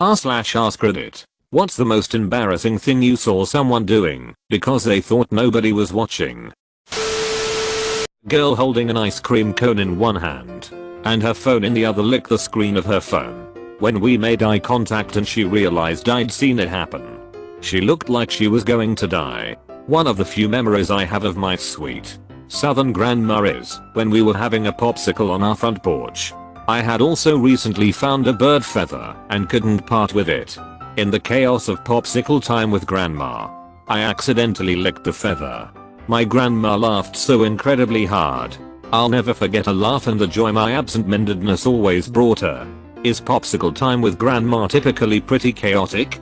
r/askreddit. What's the most embarrassing thing you saw someone doing because they thought nobody was watching? Girl holding an ice cream cone in one hand and her phone in the other licked the screen of her phone. When we made eye contact and she realized I'd seen it happen, she looked like she was going to die. One of the few memories I have of my sweet southern grandma is when we were having a popsicle on our front porch. I had also recently found a bird feather and couldn't part with it. In the chaos of popsicle time with grandma, I accidentally licked the feather. My grandma laughed so incredibly hard. I'll never forget her laugh and the joy my absent-mindedness always brought her. Is popsicle time with grandma typically pretty chaotic?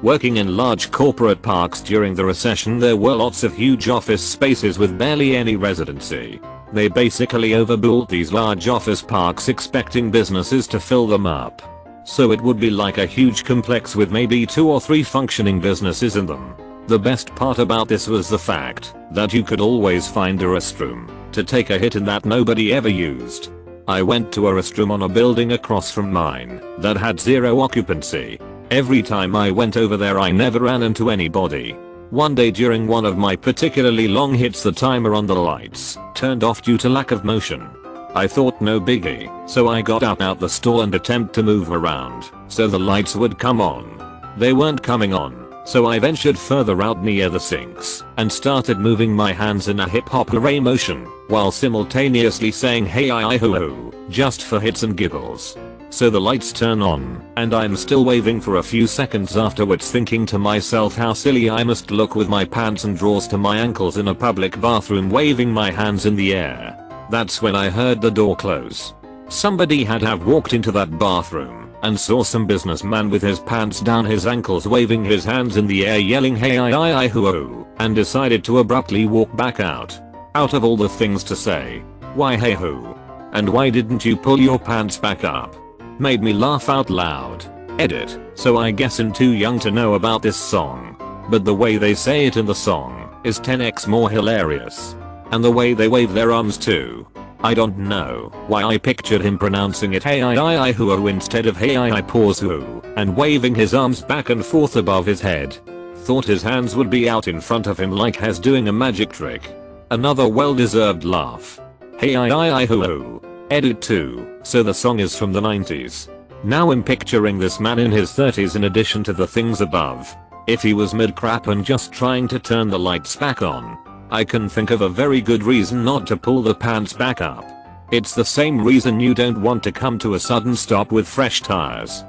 Working in large corporate parks during the recession, there were lots of huge office spaces with barely any residency. They basically overbuilt these large office parks expecting businesses to fill them up. So it would be like a huge complex with maybe 2 or 3 functioning businesses in them. The best part about this was the fact that you could always find a restroom to take a hit in that nobody ever used. I went to a restroom on a building across from mine that had 0 occupancy. Every time I went over there I never ran into anybody. One day during one of my particularly long hits, the timer on the lights turned off due to lack of motion. I thought no biggie, so I got up out the stall and attempted to move around so the lights would come on. They weren't coming on, so I ventured further out near the sinks and started moving my hands in a hip hop hooray motion while simultaneously saying hey I hoo hoo just for hits and giggles. So the lights turn on and I'm still waving for a few seconds afterwards, thinking to myself how silly I must look with my pants and drawers to my ankles in a public bathroom waving my hands in the air. That's when I heard the door close. Somebody had have walked into that bathroom and saw some businessman with his pants down his ankles waving his hands in the air yelling hey I hoo hoo, and decided to abruptly walk back out. Out of all the things to say, why hey hoo? And why didn't you pull your pants back up? Made me laugh out loud. Edit. So I guess I'm too young to know about this song, but the way they say it in the song is 10x more hilarious. And the way they wave their arms too. I don't know why I pictured him pronouncing it hey I hoo hoo instead of hey I pause hoo and waving his arms back and forth above his head. Thought his hands would be out in front of him like he's doing a magic trick. Another well-deserved laugh. Hey I hoo hoo. Edit 2. So the song is from the 90s. Now I'm picturing this man in his 30s in addition to the things above. If he was mid-crap and just trying to turn the lights back on, I can think of a very good reason not to pull the pants back up. It's the same reason you don't want to come to a sudden stop with fresh tires.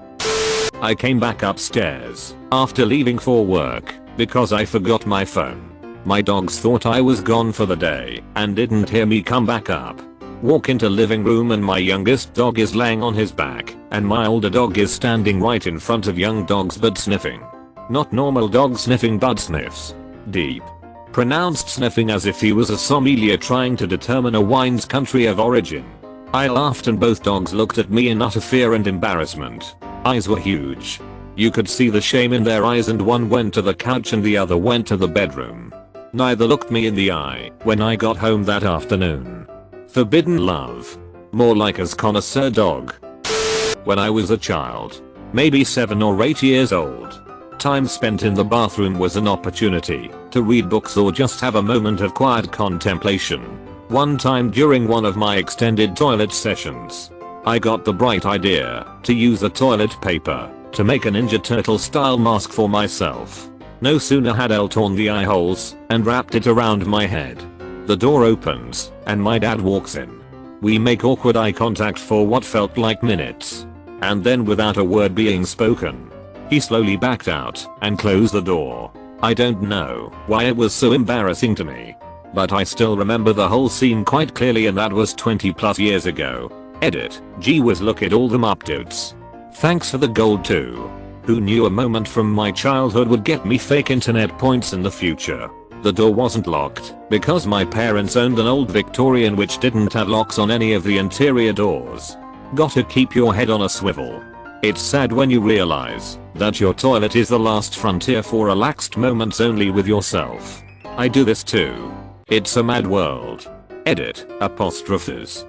I came back upstairs after leaving for work because I forgot my phone. My dogs thought I was gone for the day and didn't hear me come back up. Walk into living room and my youngest dog is laying on his back and my older dog is standing right in front of young dog's bud sniffing. Not normal dog sniffing, bud sniffs. Deep. Pronounced sniffing as if he was a sommelier trying to determine a wine's country of origin. I laughed and both dogs looked at me in utter fear and embarrassment. Eyes were huge. You could see the shame in their eyes, and one went to the couch and the other went to the bedroom. Neither looked me in the eye when I got home that afternoon. Forbidden love. More like as connoisseur dog. When I was a child, maybe 7 or 8 years old, time spent in the bathroom was an opportunity to read books or just have a moment of quiet contemplation. One time during one of my extended toilet sessions, I got the bright idea to use the toilet paper to make a Ninja Turtle style mask for myself. No sooner had I torn the eye holes and wrapped it around my head. The door opens and my dad walks in. We make awkward eye contact for what felt like minutes. And then without a word being spoken, he slowly backed out and closed the door. I don't know why it was so embarrassing to me, but I still remember the whole scene quite clearly, and that was 20+ years ago. Edit. Gee whiz, look at all them updates. Thanks for the gold too. Who knew a moment from my childhood would get me fake internet points in the future? The door wasn't locked because my parents owned an old Victorian which didn't have locks on any of the interior doors. Gotta keep your head on a swivel. It's sad when you realize that your toilet is the last frontier for relaxed moments only with yourself. I do this too. It's a mad world. Edit. Apostrophes.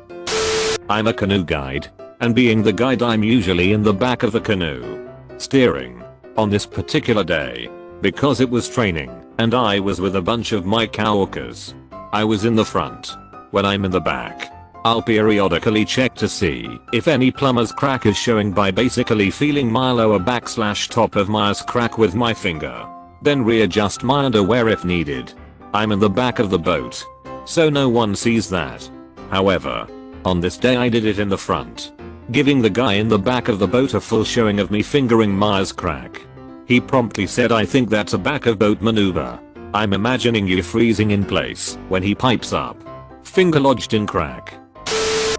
I'm a canoe guide, and being the guide I'm usually in the back of the canoe. steering. On this particular day, because it was training, and I was with a bunch of my coworkers. I was in the front. When I'm in the back, I'll periodically check to see if any plumber's crack is showing by basically feeling my lower back/top of my ass crack with my finger. Then readjust my underwear if needed. I'm in the back of the boat, so no one sees that. However, on this day I did it in the front, giving the guy in the back of the boat a full showing of me fingering my ass crack. He promptly said, "I think that's a back of boat maneuver." I'm imagining you freezing in place when he pipes up. Finger lodged in crack.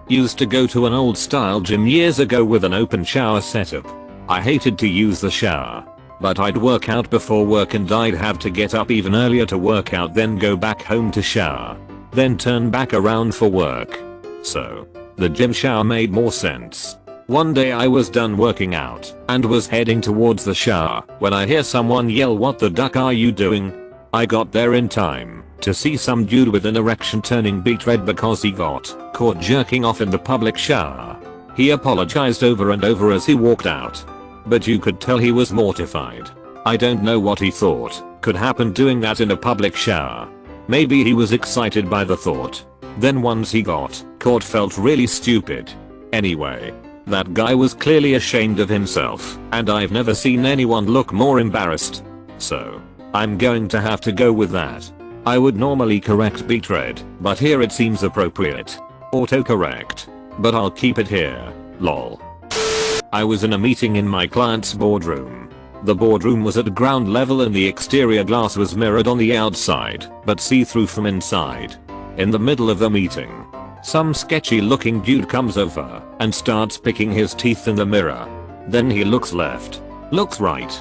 Used to go to an old style gym years ago with an open shower setup. I hated to use the shower, but I'd work out before work and I'd have to get up even earlier to work out, then go back home to shower, then turn back around for work. So, the gym shower made more sense. One day I was done working out and was heading towards the shower when I hear someone yell, "What the duck are you doing?" I got there in time to see some dude with an erection turning beet red because he got caught jerking off in the public shower. He apologized over and over as he walked out, but you could tell he was mortified. I don't know what he thought could happen doing that in a public shower. Maybe he was excited by the thought. Then once he got caught felt really stupid. Anyway, that guy was clearly ashamed of himself, and I've never seen anyone look more embarrassed. So, I'm going to have to go with that. I would normally correct beet red, but here it seems appropriate. Autocorrect. But I'll keep it here, lol. I was in a meeting in my client's boardroom. The boardroom was at ground level and the exterior glass was mirrored on the outside, but see-through from inside. In the middle of the meeting, some sketchy looking dude comes over and starts picking his teeth in the mirror. Then he looks left, looks right,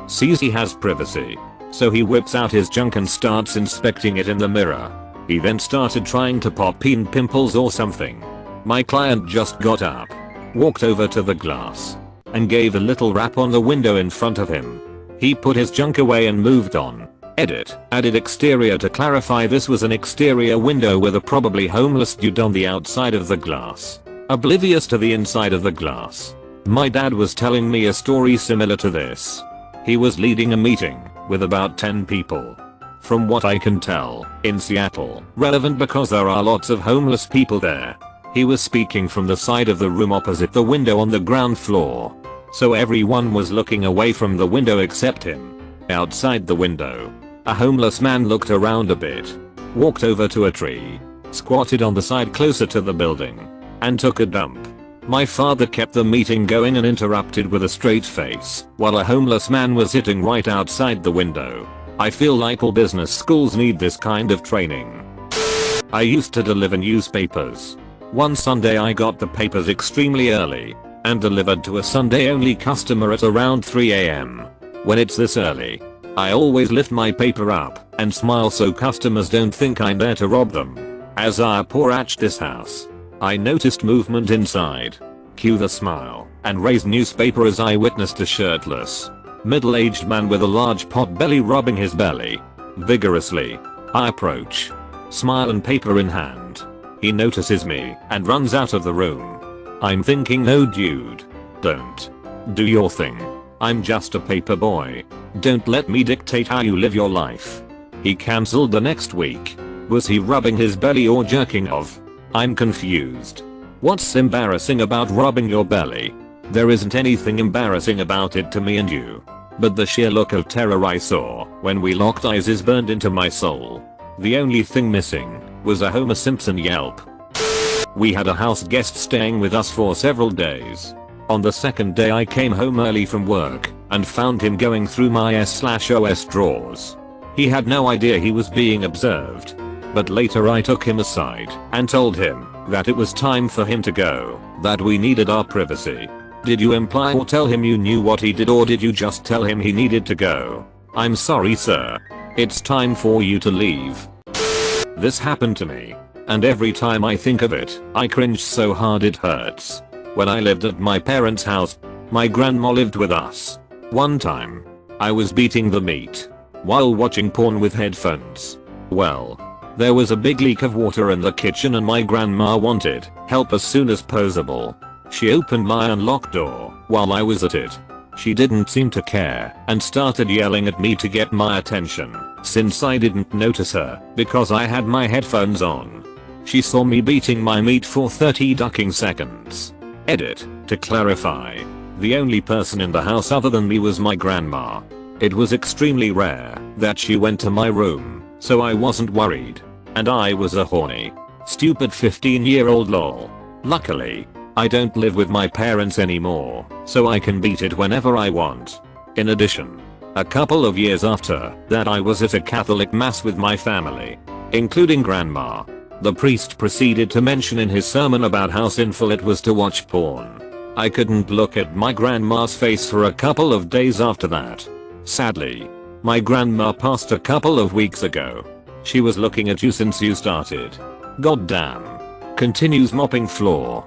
sees he has privacy. So he whips out his junk and starts inspecting it in the mirror. He then started trying to pop pimples or something. My client just got up, walked over to the glass, and gave a little rap on the window in front of him. He put his junk away and moved on. Edit, added exterior to clarify this was an exterior window with a probably homeless dude on the outside of the glass, oblivious to the inside of the glass. My dad was telling me a story similar to this. He was leading a meeting with about 10 people. From what I can tell, in Seattle, relevant because there are lots of homeless people there. He was speaking from the side of the room opposite the window on the ground floor. So everyone was looking away from the window except him. Outside the window, a homeless man looked around a bit, walked over to a tree, squatted on the side closer to the building, and took a dump. My father kept the meeting going and interrupted with a straight face while a homeless man was sitting right outside the window. I feel like all business schools need this kind of training. I used to deliver newspapers. One Sunday I got the papers extremely early and delivered to a Sunday only customer at around 3 AM. When it's this early, I always lift my paper up and smile so customers don't think I'm there to rob them. As I approached this house, I noticed movement inside. Cue the smile and raised newspaper as I witnessed a shirtless, middle-aged man with a large pot belly rubbing his belly vigorously. I approach, smile and paper in hand. He notices me and runs out of the room. I'm thinking, no dude, don't do your thing. I'm just a paper boy. Don't let me dictate how you live your life. He cancelled the next week. Was he rubbing his belly or jerking off? I'm confused. What's embarrassing about rubbing your belly? There isn't anything embarrassing about it to me and you. But the sheer look of terror I saw when we locked eyes is burned into my soul. The only thing missing was a Homer Simpson yelp. We had a house guest staying with us for several days. On the second day I came home early from work and found him going through my S/OS drawers. He had no idea he was being observed. But later I took him aside and told him that it was time for him to go, that we needed our privacy. Did you imply or tell him you knew what he did, or did you just tell him he needed to go? I'm sorry, sir. It's time for you to leave. This happened to me, and every time I think of it, I cringe so hard it hurts. When I lived at my parents' house, my grandma lived with us. One time, I was beating the meat while watching porn with headphones. Well, there was a big leak of water in the kitchen and my grandma wanted help as soon as possible. She opened my unlocked door while I was at it. She didn't seem to care and started yelling at me to get my attention since I didn't notice her because I had my headphones on. She saw me beating my meat for 30 ducking seconds. Edit. To clarify, the only person in the house other than me was my grandma. It was extremely rare that she went to my room, so I wasn't worried. And I was a horny, stupid 15-year-old lol. Luckily, I don't live with my parents anymore, so I can beat it whenever I want. In addition, a couple of years after that I was at a Catholic mass with my family, including grandma. The priest proceeded to mention in his sermon about how sinful it was to watch porn. I couldn't look at my grandma's face for a couple of days after that. Sadly, my grandma passed a couple of weeks ago. She was looking at you since you started. Goddamn. Continues mopping floor.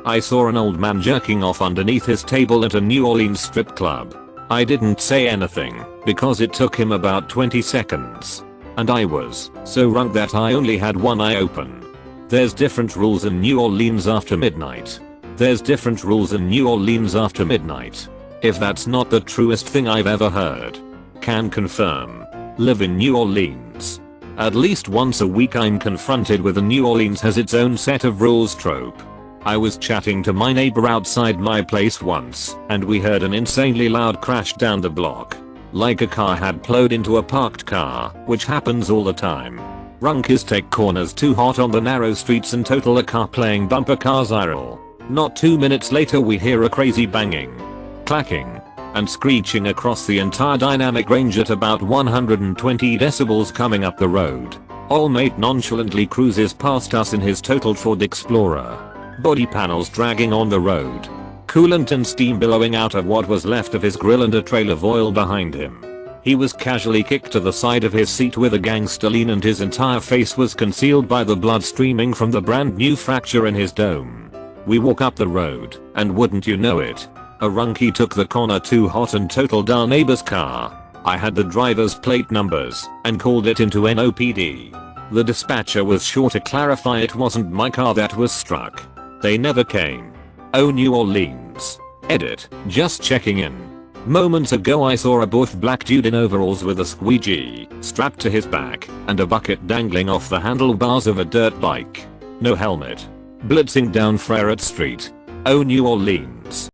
I saw an old man jerking off underneath his table at a New Orleans strip club. I didn't say anything because it took him about 20 seconds. And I was so drunk that I only had one eye open. There's different rules in New Orleans after midnight. There's different rules in New Orleans after midnight. If that's not the truest thing I've ever heard. Can confirm. Live in New Orleans. At least once a week I'm confronted with a New Orleans has its own set of rules trope. I was chatting to my neighbor outside my place once and we heard an insanely loud crash down the block. Like a car had plowed into a parked car, which happens all the time. Runkers take corners too hot on the narrow streets and total a car playing bumper car siren. Not 2 minutes later we hear a crazy banging, clacking, and screeching across the entire dynamic range at about 120 decibels coming up the road. Old mate nonchalantly cruises past us in his total Ford Explorer. Body panels dragging on the road. Coolant and steam billowing out of what was left of his grill and a trail of oil behind him. He was casually kicked to the side of his seat with a gangster lean and his entire face was concealed by the blood streaming from the brand new fracture in his dome. We walk up the road, and wouldn't you know it, a runkie took the corner too hot and totaled our neighbor's car. I had the driver's plate numbers and called it into NOPD. The dispatcher was sure to clarify it wasn't my car that was struck. They never came. Oh New Orleans. Edit. Just checking in. Moments ago I saw a buff black dude in overalls with a squeegee strapped to his back and a bucket dangling off the handlebars of a dirt bike. No helmet. Blitzing down Freret Street. Oh New Orleans.